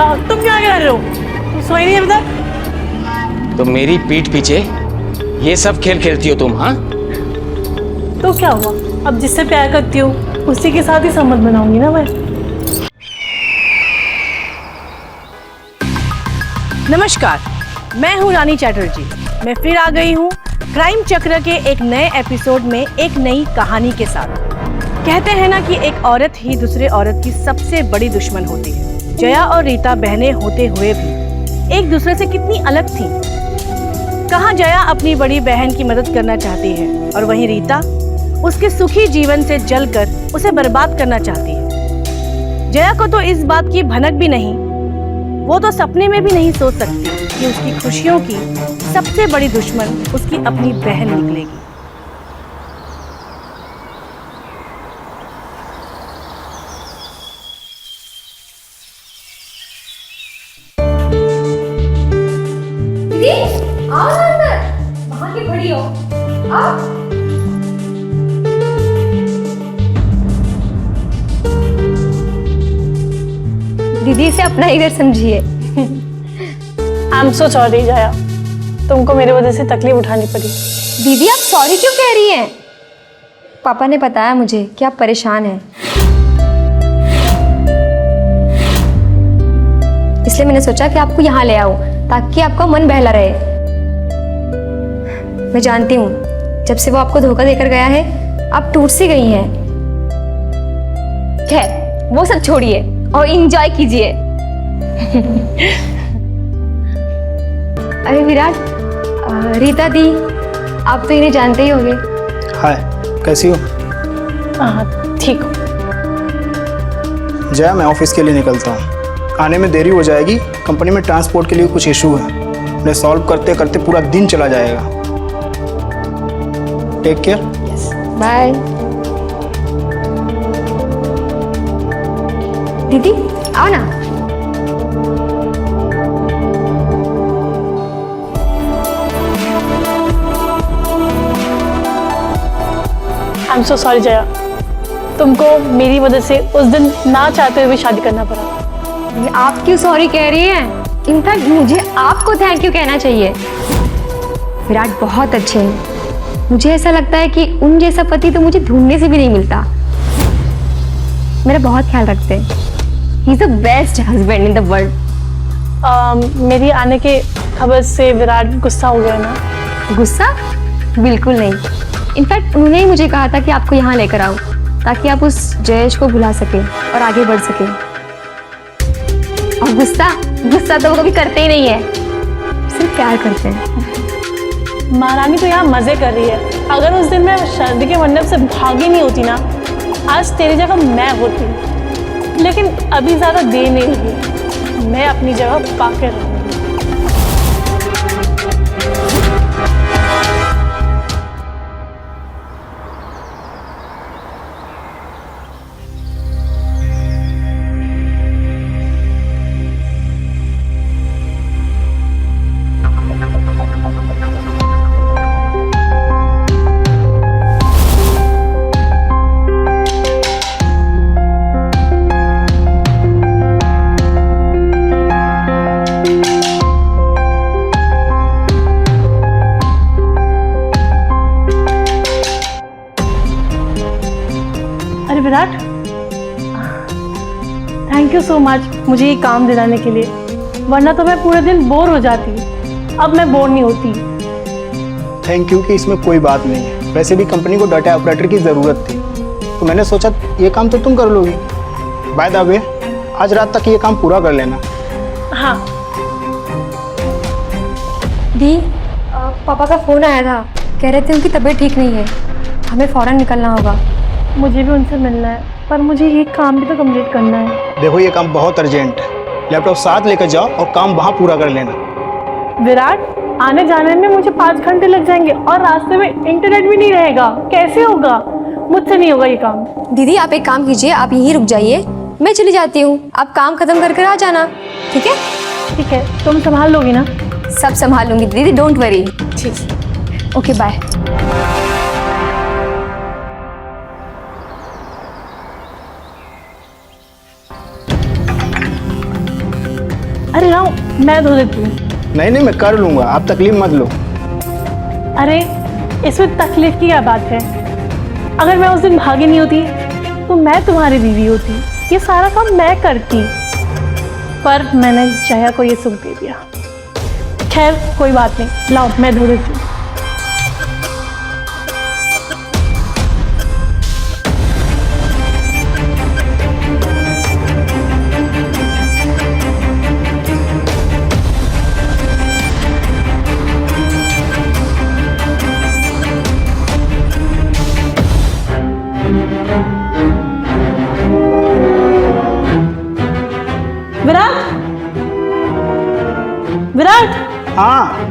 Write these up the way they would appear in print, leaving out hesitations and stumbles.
तुम क्या कर रहे हो? तुम सोई नहीं अभी तक? तो मेरी पीठ पीछे ये सब खेल खेलती हो तुम? हाँ, तो क्या हुआ, अब जिससे प्यार करती हो उसी के साथ ही संबंध बनाऊंगी ना मैं। नमस्कार, मैं हूं रानी चैटर्जी। मैं फिर आ गई हूं क्राइम चक्र के एक नए एपिसोड में एक नई कहानी के साथ। कहते हैं ना कि एक औरत ही दूसरे औरत की सबसे बड़ी दुश्मन होती है। जया और रीता बहनें होते हुए भी एक दूसरे से कितनी अलग थीं। कहाँ जया अपनी बड़ी बहन की मदद करना चाहती है और वहीं रीता उसके सुखी जीवन से जलकर उसे बर्बाद करना चाहती है। जया को तो इस बात की भनक भी नहीं, वो तो सपने में भी नहीं सोच सकती कि उसकी खुशियों की सबसे बड़ी दुश्मन उसकी अपनी बहन निकलेगी। दीदी आओ ना अंदर, वहां की खड़ी हो। आओ। दीदी इसे अपना ही घर समझिए। आई एम सो सॉरी जया, तुमको मेरी वजह से तकलीफ उठानी पड़ी। दीदी आप सॉरी क्यों कह रही हैं? पापा ने बताया मुझे कि आप परेशान हैं, इसलिए मैंने सोचा कि आपको यहाँ ले आऊं ताकि आपका मन बहला रहे। मैं जानती हूँ जब से वो आपको धोखा देकर गया है आप टूट सी गई हैं। खैर वो सब छोड़िए और इंजॉय कीजिए। अरे विराट, रीता दी, आप तो इन्हें जानते ही होंगे। हाय, कैसी हो? हाँ ठीक हो। जया, मैं ऑफिस के लिए निकलता हूँ, आने में देरी हो जाएगी। कंपनी में ट्रांसपोर्ट के लिए कुछ इशू है, उन्हें सॉल्व करते करते पूरा दिन चला जाएगा। Take care. बाय। दीदी आओ ना। I am so sorry Jaya, तुमको मेरी वजह से उस दिन ना चाहते हुए भी शादी करना पड़ा। ये आप क्यों सॉरी कह रही हैं? इनफैक्ट मुझे आपको थैंक यू कहना चाहिए। विराट बहुत अच्छे हैं। मुझे ऐसा लगता है कि उन जैसा पति तो मुझे ढूंढने से भी नहीं मिलता। मेरा बहुत ख्याल रखते हैं। He is the best husband in the world. मेरी आने के खबर से विराट गुस्सा हो गया ना? गुस्सा? बिल्कुल नहीं। इनफैक्ट उन्होंने ही मुझे कहा था कि आपको यहाँ लेकर आओ ताकि आप उस जयेश को भुला सकें और आगे बढ़ सकें। और गुस्सा तो वो कभी करते ही नहीं है, सिर्फ प्यार करते हैं। महारानी तो यहाँ मजे कर रही है। अगर उस दिन मैं शादी के मंडप से भागी नहीं होती ना, आज तेरी जगह मैं होती। लेकिन अभी ज्यादा देर नहीं हुई, मैं अपनी जगह पाकर रहूंगी। अरे Virat, thank you so much मुझे ये काम दिलाने के लिए, वरना तो मैं पूरे दिन बोर हो जाती। अब मैं बोर नहीं होती। थैंक यू कि इसमें कोई बात नहीं है। वैसे भी कंपनी को डाटा ऑपरेटर की ज़रूरत थी, तो मैंने सोचा ये काम तो तुम कर लोगी। बाय द वे, आज रात तक ये काम पूरा कर लेना। हाँ। दी, पापा का फ़ोन आया था, कह रहे थे उनकी तबीयत ठीक नहीं है, हमें फ़ौरन निकलना होगा। मुझे भी उनसे मिलना है, पर मुझे ये काम भी तो कंप्लीट करना है। देखो, ये काम बहुत अर्जेंट है। लैपटॉप साथ लेकर जाओ और काम वहाँ पूरा कर लेना। विराट, आने जाने में मुझे 5 घंटे लग जाएंगे और रास्ते में इंटरनेट भी नहीं रहेगा। कैसे होगा? मुझसे नहीं होगा ये काम। दीदी आप एक काम कीजिए, आप यहीं रुक जाइए, मैं चली जाती हूँ, आप काम खत्म करके आ जाना। ठीक है? ठीक है, तुम संभाल लोगी ना? सब संभाल लूंगी दीदी, डोंट वरी। ठीक। Okay bye. अरे राव, मैं धो देती हूँ। नहीं नहीं, मैं कर लूँगा, आप तकलीफ मत लो। अरे इसमें तकलीफ की क्या बात है? अगर मैं उस दिन भागी नहीं होती तो मैं तुम्हारी बीवी होती, ये सारा काम मैं करती, पर मैंने जया को ये सुख दे दिया। खैर कोई बात नहीं, लाओ मैं धो देती हूँ। विराट, विराट, हाँ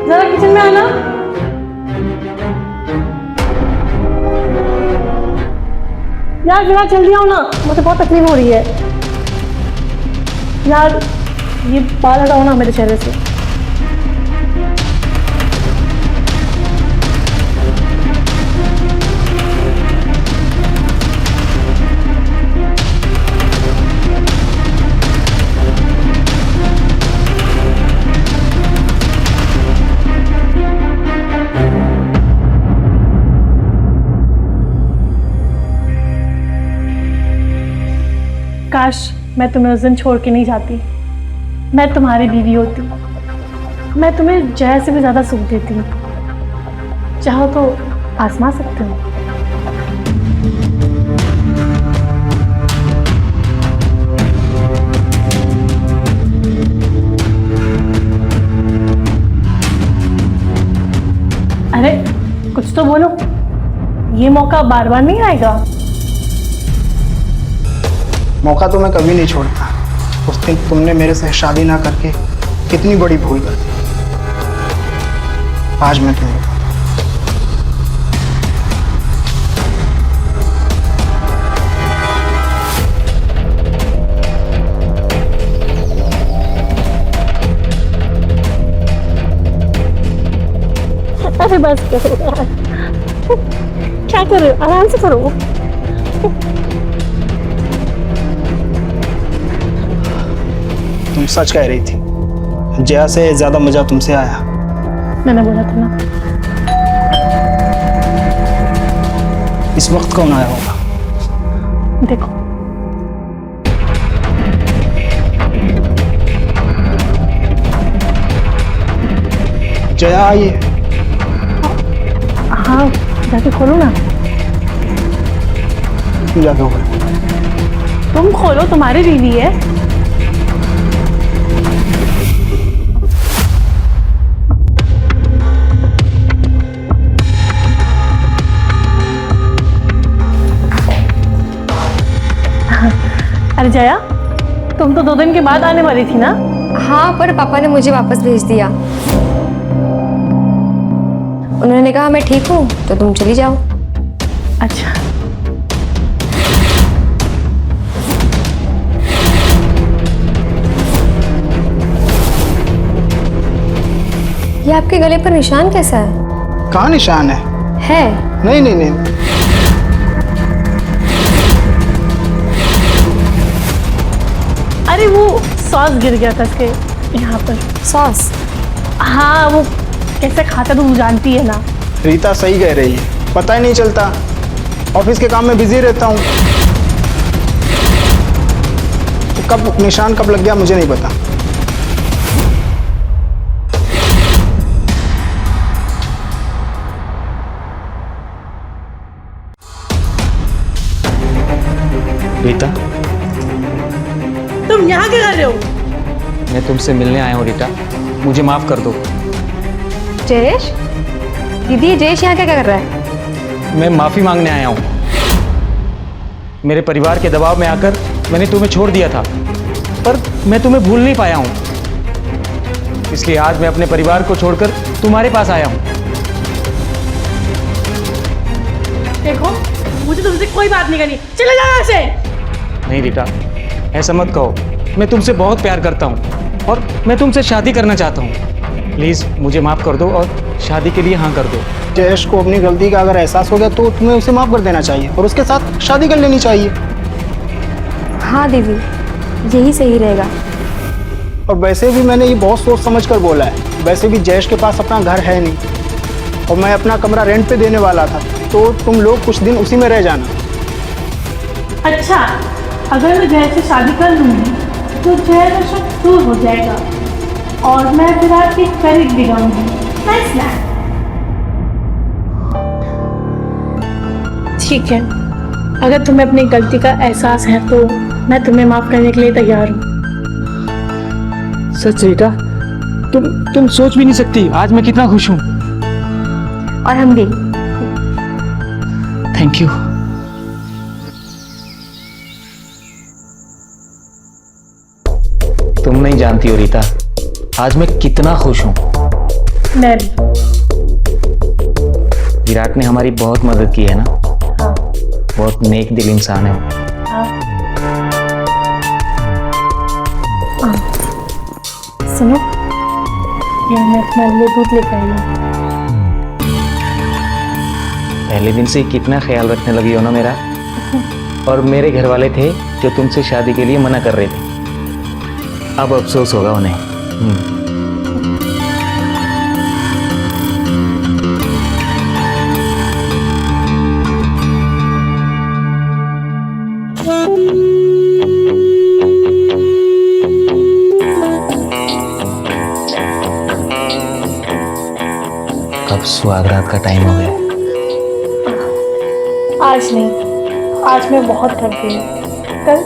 जरा किचन में आना। यार विराट जल्दी आओ ना, मुझे बहुत तकलीफ हो रही है। यार ये बाल हटाओ ना मेरे चेहरे से। काश मैं तुम्हें उस दिन छोड़ के नहीं जाती, मैं तुम्हारी बीवी होती, मैं तुम्हें जया से भी ज़्यादा सुख देती। चाहो तो आजमा सकते हो। अरे कुछ तो बोलो, ये मौका बार बार नहीं आएगा। मौका तो मैं कभी नहीं छोड़ता। उस दिन तुमने मेरे से शादी ना करके कितनी बड़ी भूल कर दी। आज मैं तुम्हें अरे बस करो यार, क्या करो, आराम से करो। तुम सच कह रही थी, जया से ज्यादा मजा तुमसे आया। मैंने बोला था ना। इस वक्त कौन आया होगा? देखो जया आई है। हाँ, जाके खोलो ना। तुम जाके खोलो। तुम खोलो, तुम्हारी बीवी है। अरे जया, तुम तो 2 दिन के बाद आने वाली थी ना? हाँ, पर पापा ने मुझे वापस भेज दिया। उन्होंने कहा मैं ठीक हूँ तो तुम चली जाओ। अच्छा, ये आपके गले पर निशान कैसा है? कहाँ निशान है? है? नहीं नहीं नहीं। अरे वो सॉस गिर गया था इसके यहाँ पर। सॉस? हाँ, वो कैसे खाता तुम जानती है ना। रीता सही कह रही है, पता ही नहीं चलता, ऑफिस के काम में बिजी रहता हूँ। तो कब निशान कब लग गया मुझे नहीं पता। रीता, तुम यहाँ क्या कर रहे हो? मैं तुमसे मिलने आया हूँ रीता, मुझे माफ कर दो। जयेश? दीदी, जयेश यहाँ क्या कर रहा है? मैं माफी मांगने आया हूँ। मेरे परिवार के दबाव में आकर मैंने तुम्हें छोड़ दिया था, पर मैं तुम्हें भूल नहीं पाया हूँ। इसलिए आज मैं अपने परिवार को छोड़कर तुम्हारे पास आया हूँ। देखो, मुझे तुमसे कोई बात नहीं करनी, चले जाओ यहाँ से। नहीं रीता, ऐसा मत कहो। मैं तुमसे बहुत प्यार करता हूँ और मैं तुमसे शादी करना चाहता हूँ। प्लीज़ मुझे माफ़ कर दो और शादी के लिए हाँ कर दो। जयेश को अपनी गलती का अगर एहसास हो गया तो तुम्हें उसे माफ कर देना चाहिए और उसके साथ शादी कर लेनी चाहिए। हाँ दीदी, यही सही रहेगा। और वैसे भी मैंने ये बहुत सोच समझ कर बोला है। वैसे भी जयेश के पास अपना घर है नहीं और मैं अपना कमरा रेंट पे देने वाला था, तो तुम लोग कुछ दिन उसी में रह जाना। अच्छा, अगर मैं जय से शादी कर लूँगी तो जय का शक दूर हो जाएगा और मैं विराट के करीब भी रहूँगी। नाइस ना? ठीक है, अगर तुम्हें अपनी गलती का एहसास है तो मैं तुम्हें माफ़ करने के लिए तैयार हूँ। सच रीता, तुम सोच भी नहीं सकती आज मैं कितना खुश हूँ। और हम भी। Thank you. तुम नहीं जानती हो रीता, आज मैं कितना खुश हूँ। मैं भी। विराट ने हमारी बहुत मदद की है ना। हाँ। बहुत नेक दिल इंसान है। हाँ। सुनो, ये मैं अपने लिए दूध लेकर आई हूँ। पहले दिन से कितना ख्याल रखने लगी हो ना मेरा। और मेरे घर वाले थे जो तुमसे शादी के लिए मना कर रहे थे, अब अफसोस होगा उन्हें। अब सुहागरात का टाइम हो गया। आज नहीं, आज मैं बहुत थक गई हूँ। कल?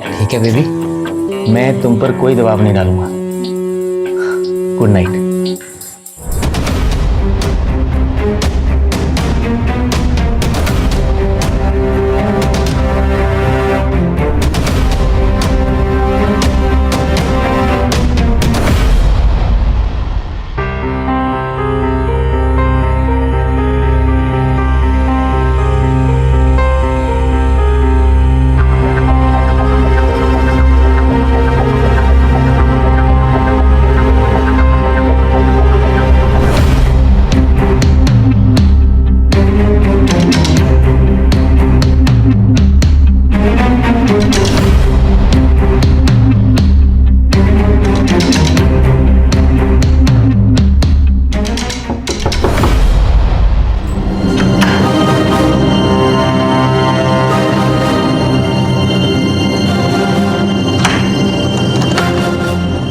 ठीक है बेबी, मैं तुम पर कोई दबाव नहीं डालूंगा। Good night.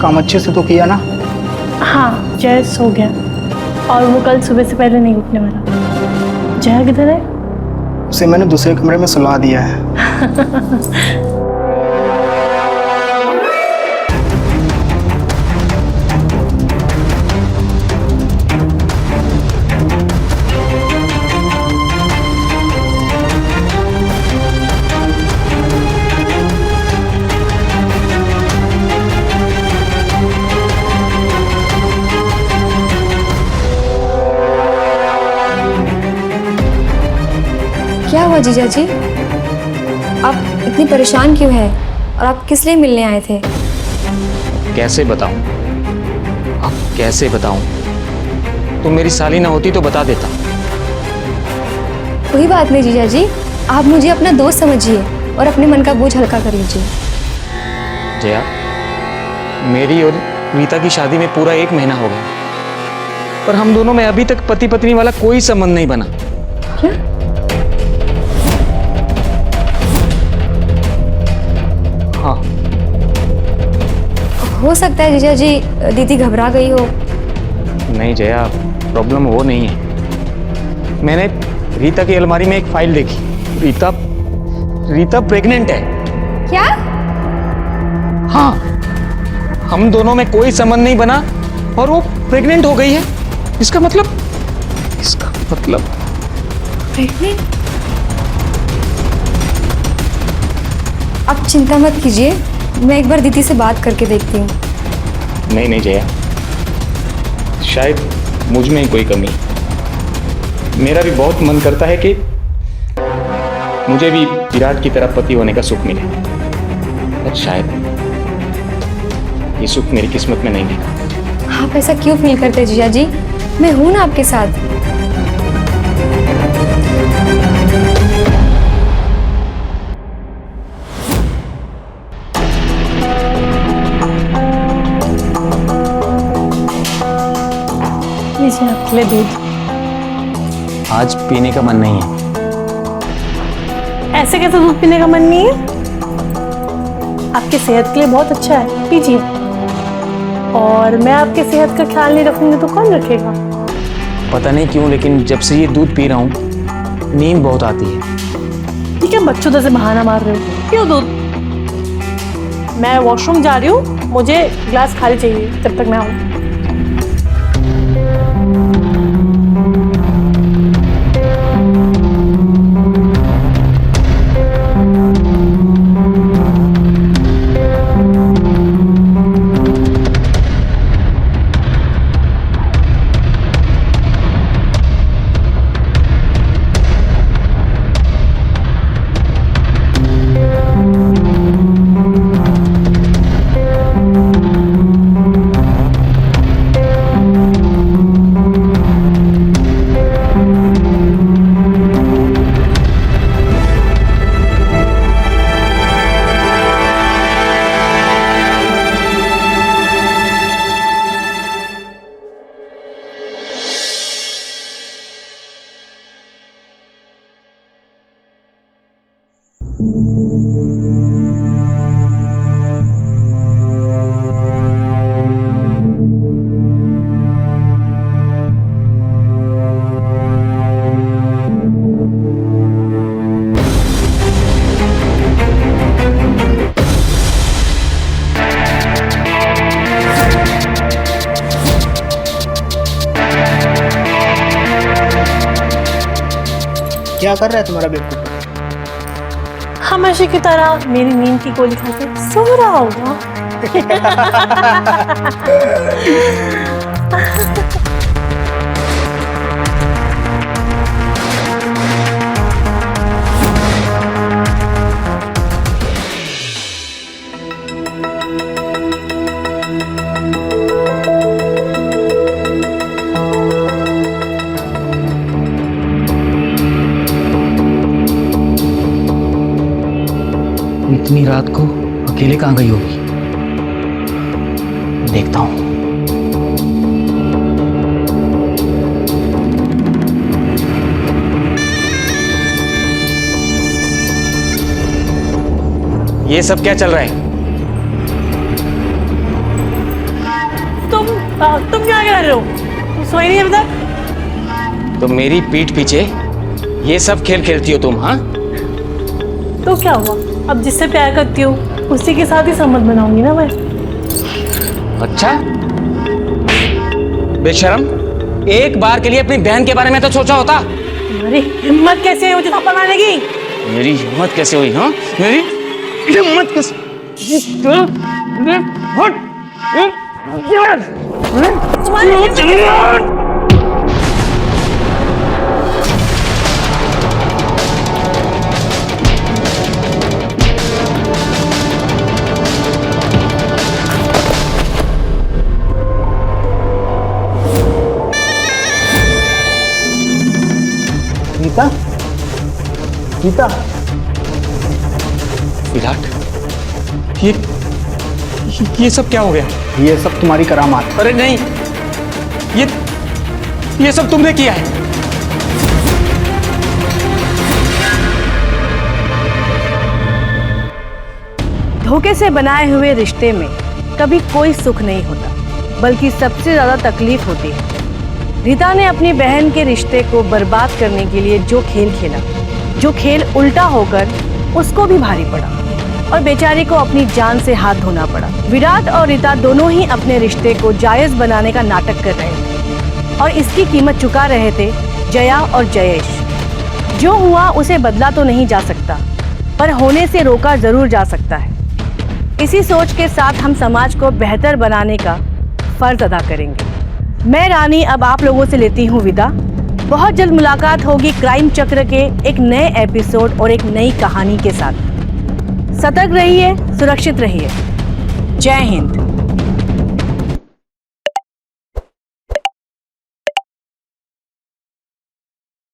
काम अच्छे से तो किया ना? हाँ, जय सो गया और वो कल सुबह से पहले नहीं उठने वाला। जय किधर है? उसे मैंने दूसरे कमरे में सुला दिया है। क्या हुआ जीजा जी? आप इतनी परेशान क्यों हैं? और आप किस लिए मिलने आए थे? कैसे बताऊं? अब कैसे बताऊं? तुम मेरी साली ना होती तो बता देता। कोई बात नहीं जीजा जी, आप मुझे अपना दोस्त समझिए और अपने मन का बोझ हल्का कर लीजिए। जया, मेरी और रीता की शादी में पूरा 1 महीना हो गया, पर हम दोनों में अभी तक पति पत्नी वाला कोई संबंध नहीं बना। क्या? हाँ। हो सकता है जीजा जी दीदी घबरा गई हो। नहीं जया, प्रॉब्लम वो नहीं है। मैंने रीता की अलमारी में एक फाइल देखी। रीता प्रेग्नेंट है। क्या? हाँ, हम दोनों में कोई संबंध नहीं बना और वो प्रेग्नेंट हो गई है। इसका मतलब प्रेग्नेंट? आप चिंता मत कीजिए, मैं एक बार दीदी से बात करके देखती हूँ। नहीं जया, शायद मुझ में ही कोई कमी है। मेरा भी बहुत मन करता है कि मुझे भी विराट की तरह पति होने का सुख मिले, पर शायद ये सुख मेरी किस्मत में नहीं लिखा। आप ऐसा क्यों फील करते जीजा जी? मैं हूं ना आपके साथ। ले दूध। आज पीने का मन नहीं है। ऐसे कैसे दूध पीने का मन नहीं है? आपकी सेहत के लिए बहुत अच्छा है, पीजिए। और मैं आपकी सेहत का ख्याल नहीं रखूंगी तो कौन रखेगा? पता नहीं क्यों, लेकिन जब से ये दूध पी रहा हूँ नींद बहुत आती है। ठीक है, बच्चों जैसे बहाना मार रहे हो, पियो दूध। मैं वॉशरूम जा रही हूँ, मुझे ग्लास खाली चाहिए जब तक मैं आऊँ। क्या कर रहा है तुम्हारा बेवकूफ? हमेशा की तरह मेरी नींद की गोली खा के सो रहा होगा। इतनी रात को अकेले कहाँ गई होगी? देखता हूँ। ये सब क्या चल रहा है? तुम क्या कर रहे हो? तुम सोई नहीं अभी तक? तो मेरी पीठ पीछे ये सब खेल खेलती हो तुम? हाँ, तो क्या हुआ? अब जिससे प्यार करती हूँ उसी के साथ ही संबंध बनाऊंगी ना मैं। अच्छा, बेशरम, एक बार के लिए अपनी बहन के बारे में तो सोचा होता। तुम्हारी हिम्मत कैसे हुई मुझे थप्पड़ मारने की? मेरी हिम्मत कैसे हुई? हाँ, मेरी हिम्मत कैसे? गीता, गीता, विराट, ये सब क्या हो गया? ये सब तुम्हारी करामात। अरे नहीं, ये सब तुमने किया है। धोखे से बनाए हुए रिश्ते में कभी कोई सुख नहीं होता, बल्कि सबसे ज्यादा तकलीफ होती है। रीता ने अपनी बहन के रिश्ते को बर्बाद करने के लिए जो खेल खेला, जो खेल उल्टा होकर उसको भी भारी पड़ा और बेचारी को अपनी जान से हाथ धोना पड़ा। विराट और रीता दोनों ही अपने रिश्ते को जायज बनाने का नाटक कर रहे थे और इसकी कीमत चुका रहे थे जया और जयेश। जो हुआ उसे बदला तो नहीं जा सकता, पर होने से रोका जरूर जा सकता है। इसी सोच के साथ हम समाज को बेहतर बनाने का फर्ज अदा करेंगे। मैं रानी अब आप लोगों से लेती हूँ विदा। बहुत जल्द मुलाकात होगी क्राइम चक्र के एक नए एपिसोड और एक नई कहानी के साथ। सतर्क रहिए, सुरक्षित रहिए। जय हिंद।